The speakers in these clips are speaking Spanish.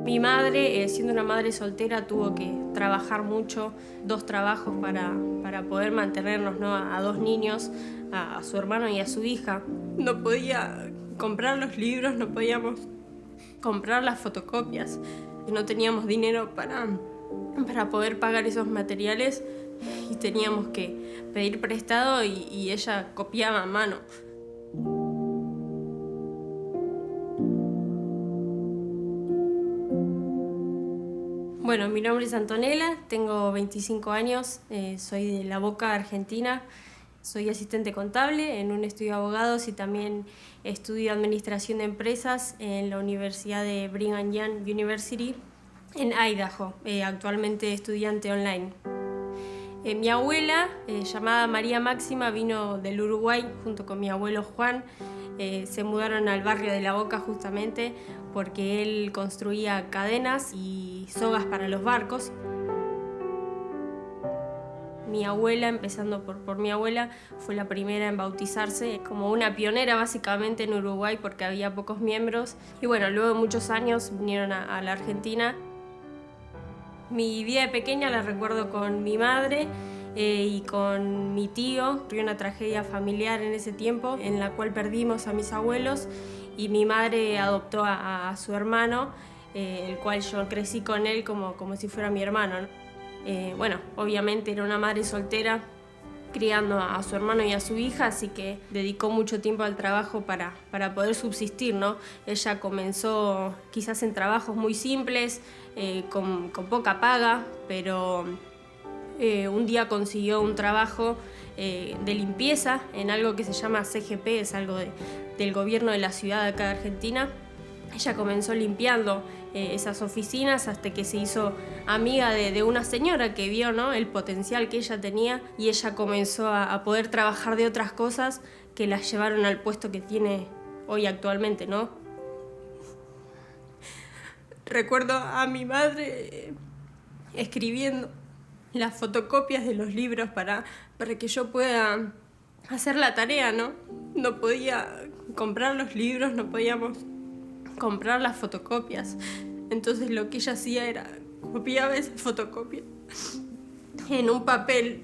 Mi madre, siendo una madre soltera, tuvo que trabajar mucho, 2 trabajos para poder mantenernos, ¿no? A 2 niños, a su hermano y a su hija. No podía comprar los libros, no podíamos comprar las fotocopias. No teníamos dinero para poder pagar esos materiales y teníamos que pedir prestado y ella copiaba a mano. Bueno, mi nombre es Antonella, tengo 25 años, soy de La Boca, Argentina. Soy asistente contable en un estudio de abogados y también estudio administración de empresas en la Universidad de Brigham Young University en Idaho, actualmente estudiante online. Mi abuela, llamada María Máxima, vino del Uruguay junto con mi abuelo Juan. Se mudaron al barrio de La Boca justamente porque él construía cadenas y sogas para los barcos. Mi abuela, empezando por mi abuela, fue la primera en bautizarse, como una pionera básicamente en Uruguay porque había pocos miembros. Y bueno, luego de muchos años vinieron a la Argentina. Mi vida de pequeña la recuerdo con mi madre y con mi tío. Tuve una tragedia familiar en ese tiempo en la cual perdimos a mis abuelos y mi madre adoptó a su hermano, el cual yo crecí con él como si fuera mi hermano, ¿no? Bueno, obviamente era una madre soltera criando a su hermano y a su hija, así que dedicó mucho tiempo al trabajo para poder subsistir, ¿no? Ella comenzó quizás en trabajos muy simples, con poca paga, pero un día consiguió un trabajo de limpieza en algo que se llama CGP, es algo del gobierno de la ciudad de acá de Argentina. Ella comenzó limpiando esas oficinas hasta que se hizo amiga de una señora que vio, ¿no?, el potencial que ella tenía y ella comenzó a poder trabajar de otras cosas que las llevaron al puesto que tiene hoy actualmente, ¿no? Recuerdo a mi madre escribiendo las fotocopias de los libros para que yo pueda hacer la tarea, ¿no? No podía comprar los libros, no podíamos comprar las fotocopias. Entonces lo que ella hacía era copiaba esa fotocopia en un papel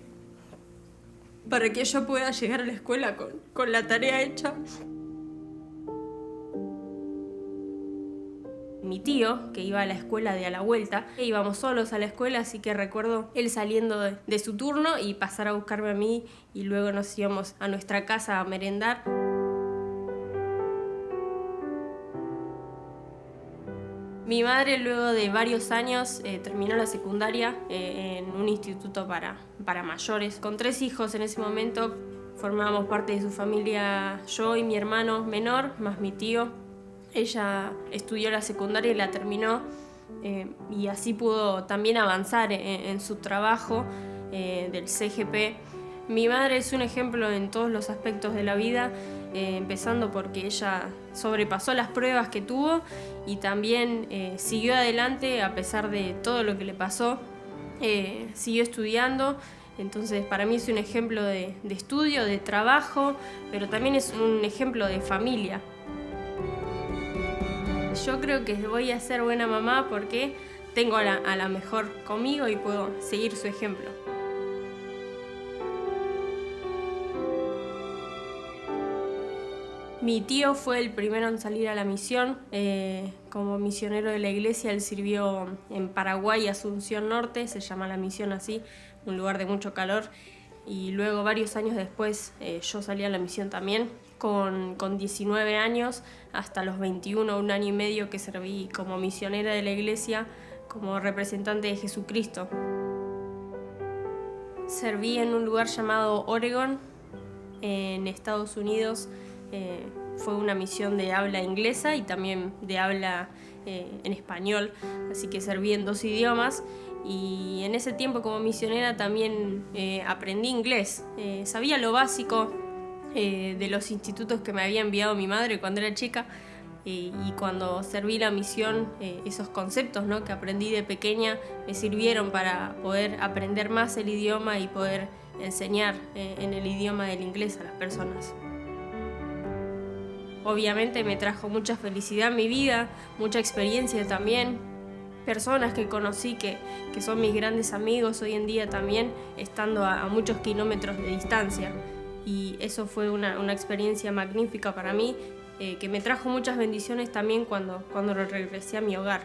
para que yo pueda llegar a la escuela con la tarea hecha. Mi tío, que iba a la escuela de a la vuelta, íbamos solos a la escuela, así que recuerdo él saliendo de su turno y pasar a buscarme a mí y luego nos íbamos a nuestra casa a merendar. Mi madre, luego de varios años, terminó la secundaria en un instituto para mayores. Con 3 hijos en ese momento, formábamos parte de su familia yo y mi hermano menor, más mi tío. Ella estudió la secundaria y la terminó, y así pudo también avanzar en su trabajo del CGP. Mi madre es un ejemplo en todos los aspectos de la vida, empezando porque ella sobrepasó las pruebas que tuvo y también siguió adelante a pesar de todo lo que le pasó, siguió estudiando. Entonces para mí es un ejemplo de estudio, de trabajo, pero también es un ejemplo de familia. Yo creo que voy a ser buena mamá porque tengo a la mejor conmigo y puedo seguir su ejemplo. Mi tío fue el primero en salir a la misión. Como misionero de la iglesia, él sirvió en Paraguay, Asunción Norte, se llama la misión así, un lugar de mucho calor. Y luego, varios años después, yo salí a la misión también, con 19 años, hasta los 21, un año y medio que serví como misionera de la iglesia, como representante de Jesucristo. Serví en un lugar llamado Oregon, en Estados Unidos. Fue una misión de habla inglesa y también de habla en español, así que serví en 2 idiomas. Y en ese tiempo como misionera también aprendí inglés. Sabía lo básico de los institutos que me había enviado mi madre cuando era chica, y cuando serví la misión, esos conceptos, ¿no?, que aprendí de pequeña me sirvieron para poder aprender más el idioma y poder enseñar en el idioma del inglés a las personas. Obviamente me trajo mucha felicidad en mi vida, mucha experiencia también. personas que conocí que son mis grandes amigos hoy en día también, estando a muchos kilómetros de distancia. Y eso fue una experiencia magnífica para mí, que me trajo muchas bendiciones también cuando regresé a mi hogar.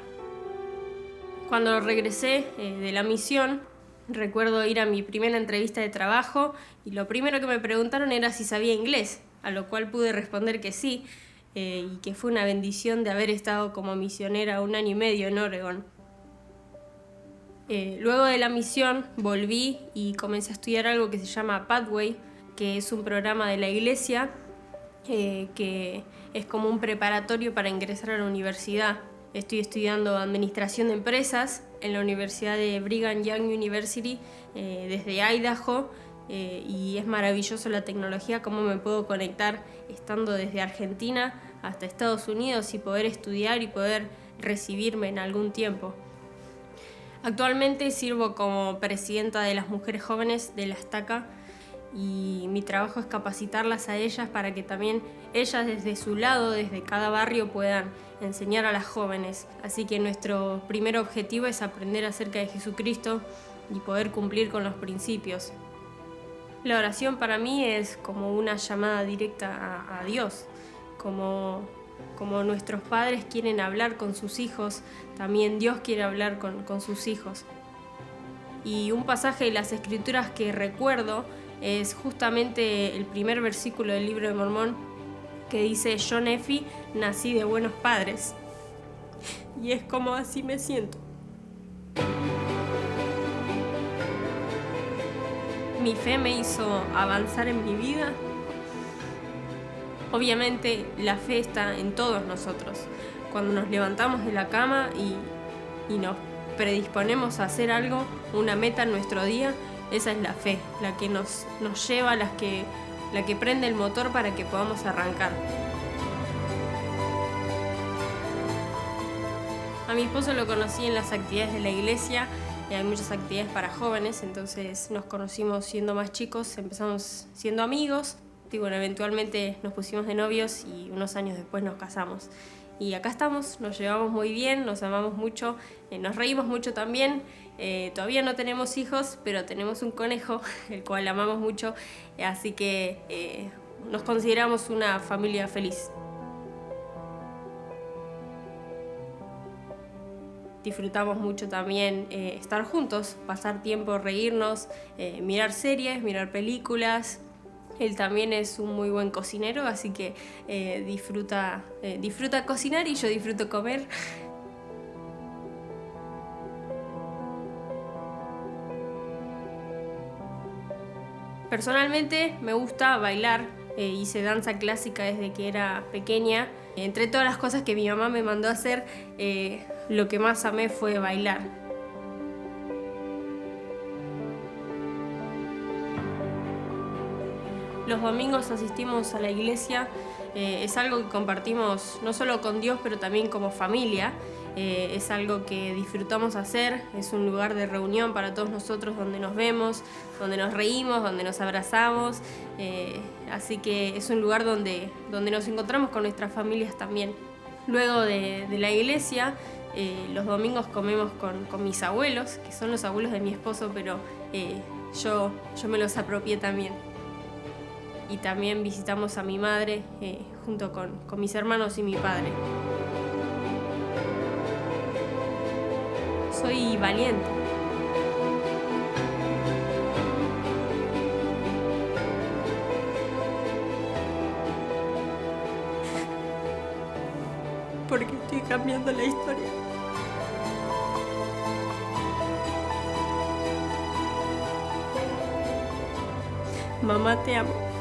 Cuando regresé de la misión, recuerdo ir a mi primera entrevista de trabajo y lo primero que me preguntaron era si sabía inglés, a lo cual pude responder que sí, y que fue una bendición de haber estado como misionera 1 año y medio en Oregon. Luego de la misión volví y comencé a estudiar algo que se llama Pathway, que es un programa de la iglesia que es como un preparatorio para ingresar a la universidad. Estoy estudiando Administración de Empresas en la Universidad de Brigham Young University desde Idaho, y es maravilloso la tecnología, cómo me puedo conectar estando desde Argentina hasta Estados Unidos y poder estudiar y poder recibirme en algún tiempo. Actualmente sirvo como presidenta de las mujeres jóvenes de la Estaca y mi trabajo es capacitarlas a ellas para que también ellas desde su lado, desde cada barrio, puedan enseñar a las jóvenes. Así que nuestro primer objetivo es aprender acerca de Jesucristo y poder cumplir con los principios. La oración para mí es como una llamada directa a Dios, como nuestros padres quieren hablar con sus hijos, también Dios quiere hablar con sus hijos. Y un pasaje de las Escrituras que recuerdo es justamente el primer versículo del Libro de Mormón, que dice: yo, Nefi, nací de buenos padres. Y es como así me siento. Mi fe me hizo avanzar en mi vida. Obviamente la fe está en todos nosotros. Cuando nos levantamos de la cama y nos predisponemos a hacer algo, una meta en nuestro día, esa es la fe, la que nos lleva, la que prende el motor para que podamos arrancar. A mi esposo lo conocí en las actividades de la iglesia. Hay muchas actividades para jóvenes, entonces nos conocimos siendo más chicos, empezamos siendo amigos y bueno, eventualmente nos pusimos de novios y unos años después nos casamos. Y acá estamos, nos llevamos muy bien, nos amamos mucho, nos reímos mucho también. Todavía no tenemos hijos, pero tenemos un conejo, el cual amamos mucho, así que nos consideramos una familia feliz. Disfrutamos mucho también estar juntos, pasar tiempo, reírnos, mirar series, mirar películas. Él también es un muy buen cocinero, así que disfruta cocinar y yo disfruto comer. Personalmente me gusta bailar, hice danza clásica desde que era pequeña. Entre todas las cosas que mi mamá me mandó a hacer, lo que más amé fue bailar. Los domingos asistimos a la iglesia, es algo que compartimos no solo con Dios, pero también como familia. Es algo que disfrutamos hacer, es un lugar de reunión para todos nosotros donde nos vemos, donde nos reímos, donde nos abrazamos, así que es un lugar donde nos encontramos con nuestras familias también. Luego de la iglesia, los domingos comemos con mis abuelos, que son los abuelos de mi esposo, pero yo me los apropié también. Y también visitamos a mi madre junto con mis hermanos y mi padre. Soy valiente. Porque estoy cambiando la historia. Mamá, te amo.